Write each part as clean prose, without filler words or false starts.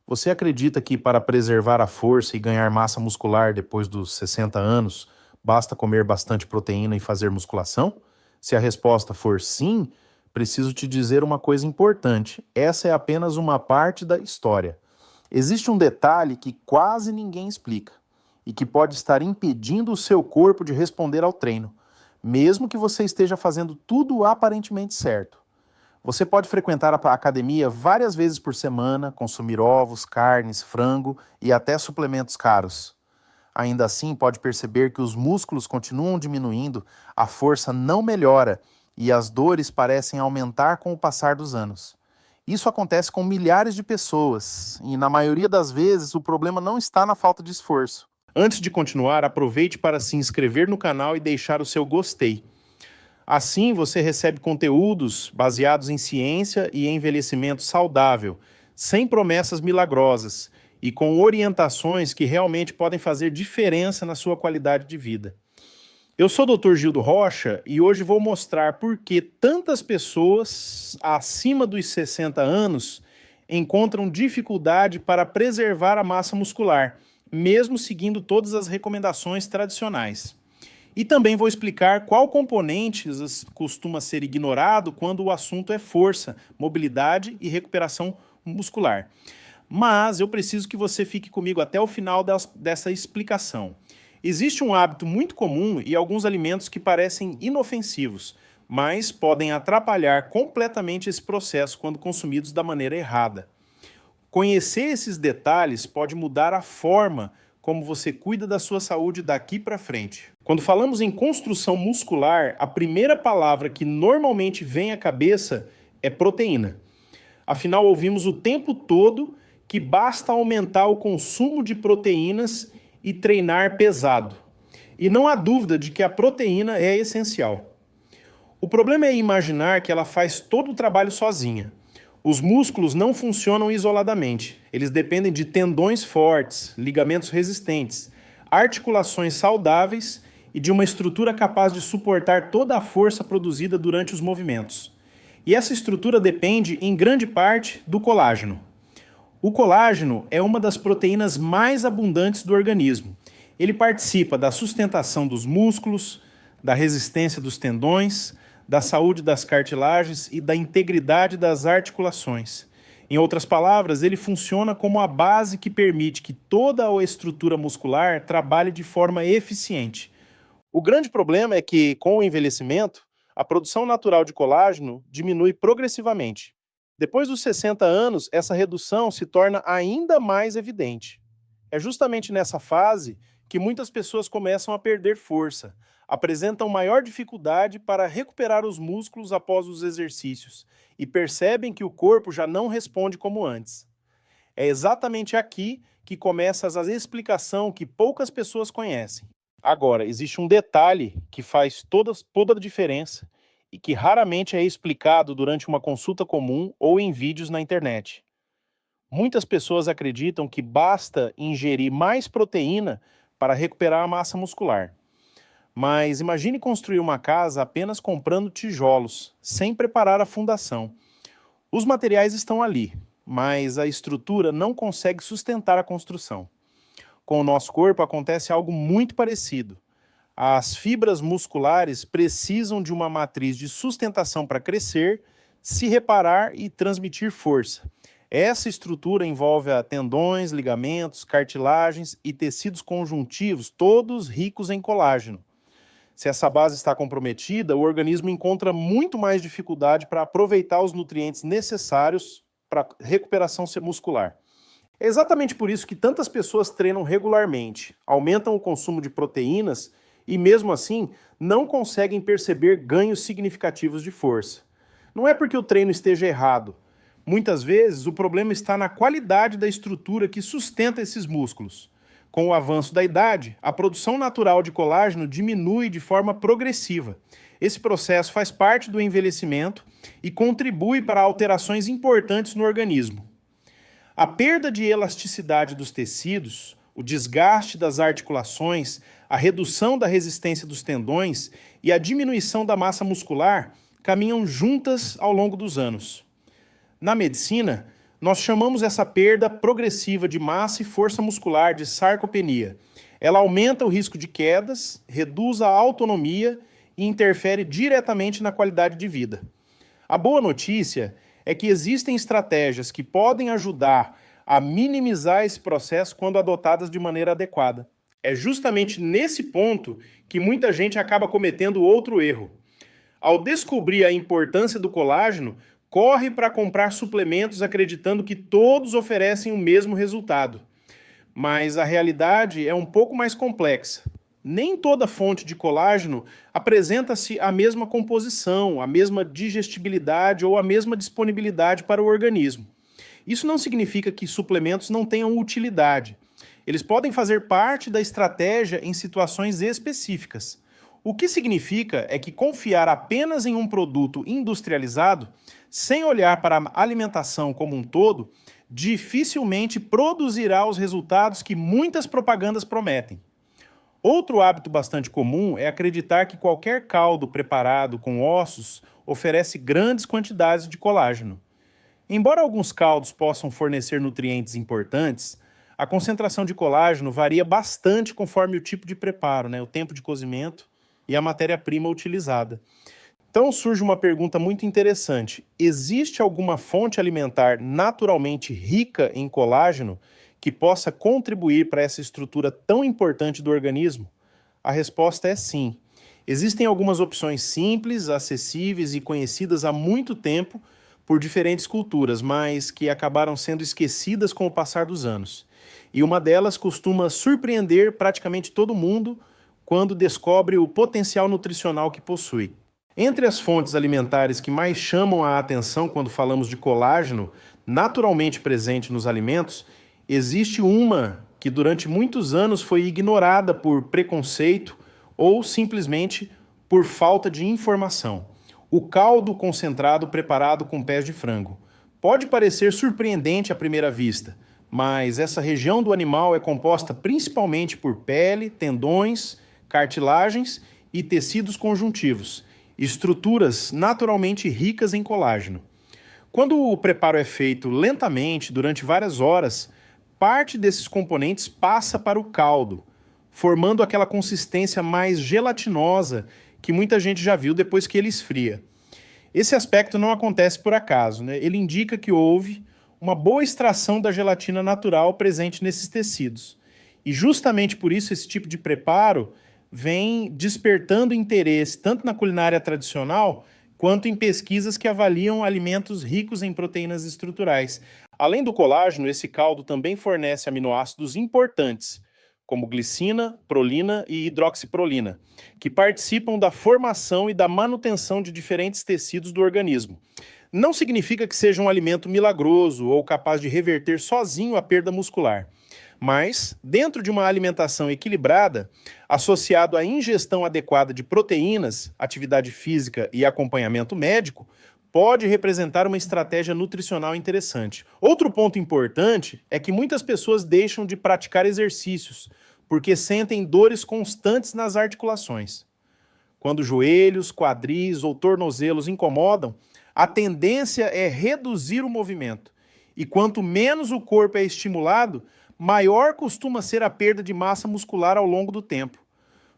Você acredita que para preservar a força e ganhar massa muscular depois dos 60 anos, basta comer bastante proteína e fazer musculação? Se a resposta for sim, preciso te dizer uma coisa importante: essa é apenas uma parte da história. Existe um detalhe que quase ninguém explica e que pode estar impedindo o seu corpo de responder ao treino, mesmo que você esteja fazendo tudo aparentemente certo. Você pode frequentar a academia várias vezes por semana, consumir ovos, carnes, frango e até suplementos caros. Ainda assim, pode perceber que os músculos continuam diminuindo, a força não melhora e as dores parecem aumentar com o passar dos anos. Isso acontece com milhares de pessoas e, na maioria das vezes, o problema não está na falta de esforço. Antes de continuar, aproveite para se inscrever no canal e deixar o seu gostei. Assim, você recebe conteúdos baseados em ciência e envelhecimento saudável, sem promessas milagrosas e com orientações que realmente podem fazer diferença na sua qualidade de vida. Eu sou o Dr. Gildo Rocha e hoje vou mostrar por que tantas pessoas acima dos 60 anos encontram dificuldade para preservar a massa muscular, mesmo seguindo todas as recomendações tradicionais. E também vou explicar qual componente costuma ser ignorado quando o assunto é força, mobilidade e recuperação muscular. Mas eu preciso que você fique comigo até o final dessa explicação. Existe um hábito muito comum e alguns alimentos que parecem inofensivos, mas podem atrapalhar completamente esse processo quando consumidos da maneira errada. Conhecer esses detalhes pode mudar a forma como você cuida da sua saúde daqui para frente. Quando falamos em construção muscular, a primeira palavra que normalmente vem à cabeça é proteína. Afinal, ouvimos o tempo todo que basta aumentar o consumo de proteínas e treinar pesado. E não há dúvida de que a proteína é essencial. O problema é imaginar que ela faz todo o trabalho sozinha. Os músculos não funcionam isoladamente. Eles dependem de tendões fortes, ligamentos resistentes, articulações saudáveis e de uma estrutura capaz de suportar toda a força produzida durante os movimentos. E essa estrutura depende, em grande parte, do colágeno. O colágeno é uma das proteínas mais abundantes do organismo. Ele participa da sustentação dos músculos, da resistência dos tendões, da saúde das cartilagens e da integridade das articulações. Em outras palavras, ele funciona como a base que permite que toda a estrutura muscular trabalhe de forma eficiente. O grande problema é que, com o envelhecimento, a produção natural de colágeno diminui progressivamente. Depois dos 60 anos, essa redução se torna ainda mais evidente. É justamente nessa fase que muitas pessoas começam a perder força, apresentam maior dificuldade para recuperar os músculos após os exercícios e percebem que o corpo já não responde como antes. É exatamente aqui que começa a explicação que poucas pessoas conhecem. Agora, existe um detalhe que faz toda a diferença e que raramente é explicado durante uma consulta comum ou em vídeos na internet. Muitas pessoas acreditam que basta ingerir mais proteína para recuperar a massa muscular. Mas imagine construir uma casa apenas comprando tijolos, sem preparar a fundação. Os materiais estão ali, mas a estrutura não consegue sustentar a construção. Com o nosso corpo acontece algo muito parecido. As fibras musculares precisam de uma matriz de sustentação para crescer, se reparar e transmitir força. Essa estrutura envolve tendões, ligamentos, cartilagens e tecidos conjuntivos, todos ricos em colágeno. Se essa base está comprometida, o organismo encontra muito mais dificuldade para aproveitar os nutrientes necessários para a recuperação muscular. É exatamente por isso que tantas pessoas treinam regularmente, aumentam o consumo de proteínas e, mesmo assim, não conseguem perceber ganhos significativos de força. Não é porque o treino esteja errado. Muitas vezes, o problema está na qualidade da estrutura que sustenta esses músculos. Com o avanço da idade, a produção natural de colágeno diminui de forma progressiva. Esse processo faz parte do envelhecimento e contribui para alterações importantes no organismo. A perda de elasticidade dos tecidos, o desgaste das articulações, a redução da resistência dos tendões e a diminuição da massa muscular caminham juntas ao longo dos anos. Na medicina, Nós chamamos essa perda progressiva de massa e força muscular de sarcopenia. Ela aumenta o risco de quedas, reduz a autonomia e interfere diretamente na qualidade de vida. A boa notícia é que existem estratégias que podem ajudar a minimizar esse processo quando adotadas de maneira adequada. É justamente nesse ponto que muita gente acaba cometendo outro erro. Ao descobrir a importância do colágeno, corre para comprar suplementos acreditando que todos oferecem o mesmo resultado. Mas a realidade é um pouco mais complexa. Nem toda fonte de colágeno apresenta-se a mesma composição, a mesma digestibilidade ou a mesma disponibilidade para o organismo. Isso não significa que suplementos não tenham utilidade. Eles podem fazer parte da estratégia em situações específicas. O que significa é que confiar apenas em um produto industrializado, sem olhar para a alimentação como um todo, dificilmente produzirá os resultados que muitas propagandas prometem. Outro hábito bastante comum é acreditar que qualquer caldo preparado com ossos oferece grandes quantidades de colágeno. Embora alguns caldos possam fornecer nutrientes importantes, a concentração de colágeno varia bastante conforme o tipo de preparo, o tempo de cozimento e a matéria-prima utilizada. Então surge uma pergunta muito interessante. Existe alguma fonte alimentar naturalmente rica em colágeno que possa contribuir para essa estrutura tão importante do organismo? A resposta é sim. Existem algumas opções simples, acessíveis e conhecidas há muito tempo por diferentes culturas, mas que acabaram sendo esquecidas com o passar dos anos. E uma delas costuma surpreender praticamente todo mundo quando descobre o potencial nutricional que possui. Entre as fontes alimentares que mais chamam a atenção quando falamos de colágeno, naturalmente presente nos alimentos, existe uma que durante muitos anos foi ignorada por preconceito ou simplesmente por falta de informação. O caldo concentrado preparado com pés de frango. Pode parecer surpreendente à primeira vista, mas essa região do animal é composta principalmente por pele, tendões, cartilagens e tecidos conjuntivos, estruturas naturalmente ricas em colágeno. Quando o preparo é feito lentamente, durante várias horas, parte desses componentes passa para o caldo, formando aquela consistência mais gelatinosa que muita gente já viu depois que ele esfria. Esse aspecto não acontece por acaso, Ele indica que houve uma boa extração da gelatina natural presente nesses tecidos. E justamente por isso esse tipo de preparo vem despertando interesse tanto na culinária tradicional quanto em pesquisas que avaliam alimentos ricos em proteínas estruturais. Além do colágeno, esse caldo também fornece aminoácidos importantes, como glicina, prolina e hidroxiprolina, que participam da formação e da manutenção de diferentes tecidos do organismo. Não significa que seja um alimento milagroso ou capaz de reverter sozinho a perda muscular. Mas, dentro de uma alimentação equilibrada, associado à ingestão adequada de proteínas, atividade física e acompanhamento médico, pode representar uma estratégia nutricional interessante. Outro ponto importante é que muitas pessoas deixam de praticar exercícios porque sentem dores constantes nas articulações. Quando joelhos, quadris ou tornozelos incomodam, a tendência é reduzir o movimento. E quanto menos o corpo é estimulado, maior costuma ser a perda de massa muscular ao longo do tempo.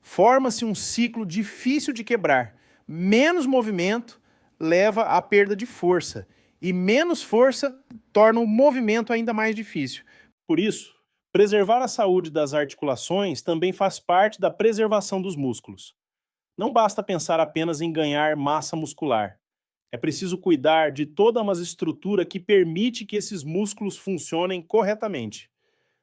Forma-se um ciclo difícil de quebrar. Menos movimento leva à perda de força, e menos força torna o movimento ainda mais difícil. Por isso, preservar a saúde das articulações também faz parte da preservação dos músculos. Não basta pensar apenas em ganhar massa muscular. É preciso cuidar de toda uma estrutura que permite que esses músculos funcionem corretamente.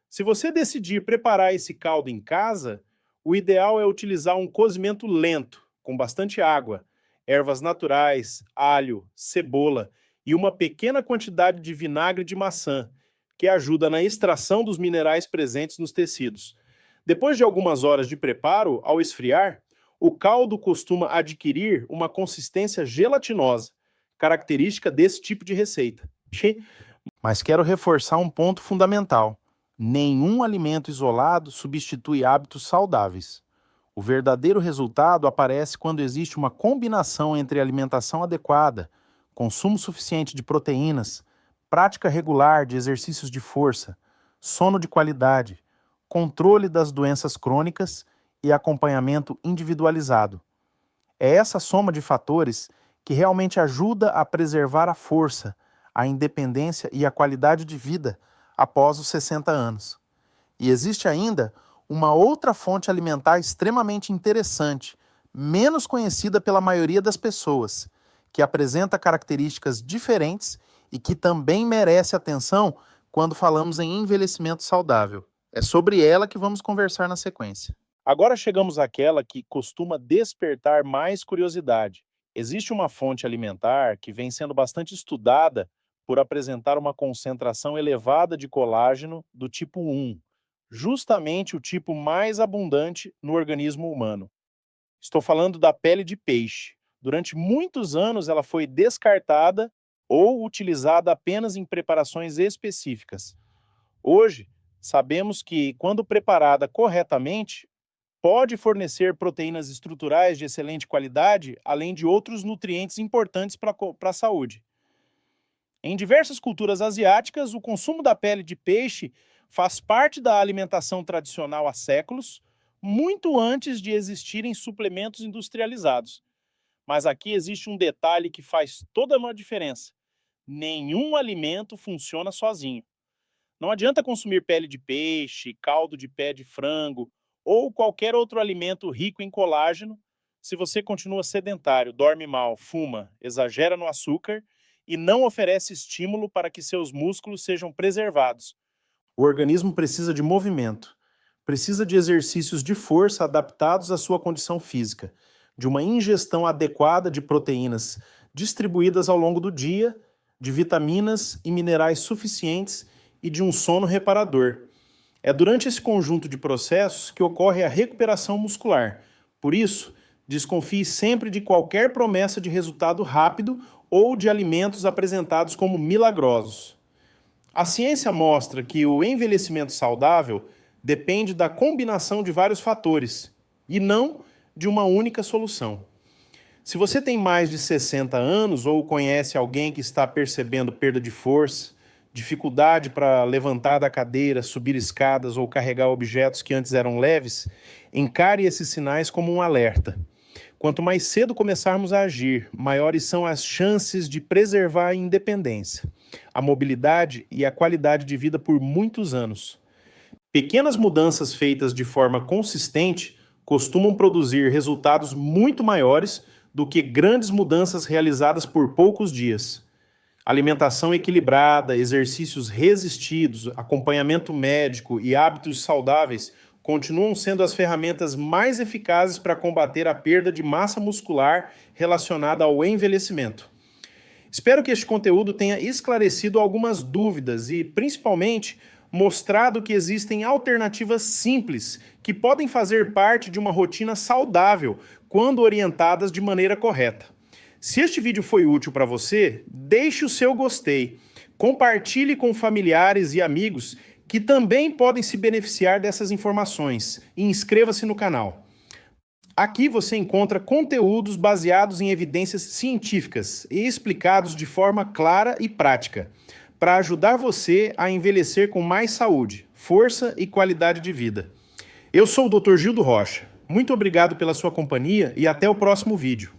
Se você decidir preparar esse caldo em casa, o ideal é utilizar um cozimento lento, com bastante água, ervas naturais, alho, cebola e uma pequena quantidade de vinagre de maçã, que ajuda na extração dos minerais presentes nos tecidos. Depois de algumas horas de preparo, ao esfriar, o caldo costuma adquirir uma consistência gelatinosa, característica desse tipo de receita. Mas quero reforçar um ponto fundamental. Nenhum alimento isolado substitui hábitos saudáveis. O verdadeiro resultado aparece quando existe uma combinação entre alimentação adequada, consumo suficiente de proteínas, prática regular de exercícios de força, sono de qualidade, controle das doenças crônicas e acompanhamento individualizado. É essa soma de fatores que realmente ajuda a preservar a força, a independência e a qualidade de vida após os 60 anos. E existe ainda uma outra fonte alimentar extremamente interessante, menos conhecida pela maioria das pessoas, que apresenta características diferentes e que também merece atenção quando falamos em envelhecimento saudável. É sobre ela que vamos conversar na sequência. Agora chegamos àquela que costuma despertar mais curiosidade. Existe uma fonte alimentar que vem sendo bastante estudada por apresentar uma concentração elevada de colágeno do tipo 1, justamente o tipo mais abundante no organismo humano. Estou falando da pele de peixe. Durante muitos anos ela foi descartada ou utilizada apenas em preparações específicas. Hoje, sabemos que, quando preparada corretamente, pode fornecer proteínas estruturais de excelente qualidade, além de outros nutrientes importantes para a saúde. Em diversas culturas asiáticas, o consumo da pele de peixe faz parte da alimentação tradicional há séculos, muito antes de existirem suplementos industrializados. Mas aqui existe um detalhe que faz toda uma diferença. Nenhum alimento funciona sozinho. Não adianta consumir pele de peixe, caldo de pé de frango ou qualquer outro alimento rico em colágeno se você continua sedentário, dorme mal, fuma, exagera no açúcar e não oferece estímulo para que seus músculos sejam preservados. O organismo precisa de movimento, precisa de exercícios de força adaptados à sua condição física, de uma ingestão adequada de proteínas distribuídas ao longo do dia, de vitaminas e minerais suficientes e de um sono reparador. É durante esse conjunto de processos que ocorre a recuperação muscular. Por isso, desconfie sempre de qualquer promessa de resultado rápido ou de alimentos apresentados como milagrosos. A ciência mostra que o envelhecimento saudável depende da combinação de vários fatores e não de uma única solução. Se você tem mais de 60 anos ou conhece alguém que está percebendo perda de força, dificuldade para levantar da cadeira, subir escadas ou carregar objetos que antes eram leves, encare esses sinais como um alerta. Quanto mais cedo começarmos a agir, maiores são as chances de preservar a independência, a mobilidade e a qualidade de vida por muitos anos. Pequenas mudanças feitas de forma consistente costumam produzir resultados muito maiores do que grandes mudanças realizadas por poucos dias. Alimentação equilibrada, exercícios resistidos, acompanhamento médico e hábitos saudáveis continuam sendo as ferramentas mais eficazes para combater a perda de massa muscular relacionada ao envelhecimento. Espero que este conteúdo tenha esclarecido algumas dúvidas e, principalmente, mostrado que existem alternativas simples que podem fazer parte de uma rotina saudável quando orientadas de maneira correta. Se este vídeo foi útil para você, deixe o seu gostei, compartilhe com familiares e amigos que também podem se beneficiar dessas informações e inscreva-se no canal. Aqui você encontra conteúdos baseados em evidências científicas e explicados de forma clara e prática, para ajudar você a envelhecer com mais saúde, força e qualidade de vida. Eu sou o Dr. Gildo Rocha. Muito obrigado pela sua companhia e até o próximo vídeo.